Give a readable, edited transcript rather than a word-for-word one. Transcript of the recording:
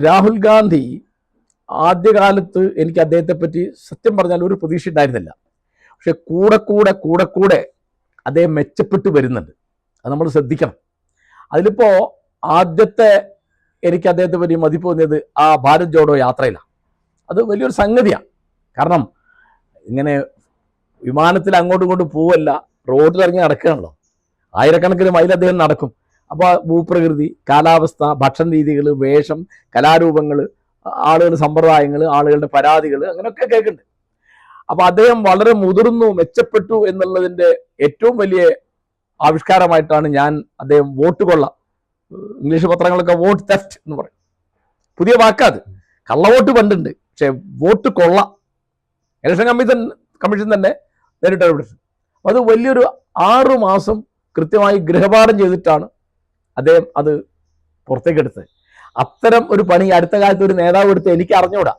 രാഹുൽ ഗാന്ധി ആദ്യകാലത്ത് എനിക്ക് അദ്ദേഹത്തെ പറ്റി സത്യം പറഞ്ഞാൽ ഒരു പ്രതീക്ഷ ഉണ്ടായിരുന്നില്ല. പക്ഷെ കൂടെ അദ്ദേഹം മെച്ചപ്പെട്ടു വരുന്നുണ്ട്. അത് നമ്മൾ ശ്രദ്ധിക്കണം. അതിലിപ്പോൾ ആദ്യത്തെ എനിക്ക് അദ്ദേഹത്തെ പറ്റി മതിപ്പ് തോന്നിയത് ആ ഭാരത് ജോഡോ യാത്രയിലാണ്. അത് വലിയൊരു സംഗതിയാണ്. കാരണം ഇങ്ങനെ വിമാനത്തിൽ അങ്ങോട്ടും ഇങ്ങോട്ടും പോവല്ല, റോഡിലിറങ്ങി നടക്കുകയാണല്ലോ. ആയിരക്കണക്കിന് മൈൽ അദ്ദേഹം നടക്കും. അപ്പോൾ ഭൂപ്രകൃതി, കാലാവസ്ഥ, ഭക്ഷണ രീതികൾ, വേഷം, കലാരൂപങ്ങൾ, ആളുകളുടെ സമ്പ്രദായങ്ങൾ, ആളുകളുടെ പരാതികൾ, അങ്ങനെയൊക്കെ കേൾക്കുന്നുണ്ട്. അപ്പോൾ അദ്ദേഹം വളരെ മുതിർന്നു, മെച്ചപ്പെട്ടു എന്നുള്ളതിൻ്റെ ഏറ്റവും വലിയ ആവിഷ്കാരമായിട്ടാണ് ഞാൻ അദ്ദേഹം വോട്ട് കൊള്ള, ഇംഗ്ലീഷ് പത്രങ്ങളൊക്കെ വോട്ട് തെഫ്റ്റ് എന്ന് പറയും, പുതിയ വാക്കാത്. കള്ളവോട്ട് പണ്ടുണ്ട്, പക്ഷെ വോട്ട് കൊള്ള ഇലക്ഷൻ കമ്മീഷൻ തന്നെ നേരിട്ട് ഇടപെട്ടു. അത് വലിയൊരു 6 മാസം കൃത്യമായി ഗൃഹപാഠം ചെയ്തിട്ടാണ് അദ്ദേഹം അത് പുറത്തേക്കെടുത്തത്. അത്തരം ഒരു പണി അടുത്ത കാലത്ത് ഒരു നേതാവ് എടുത്ത് എനിക്ക് അറിഞ്ഞുകൂടാ.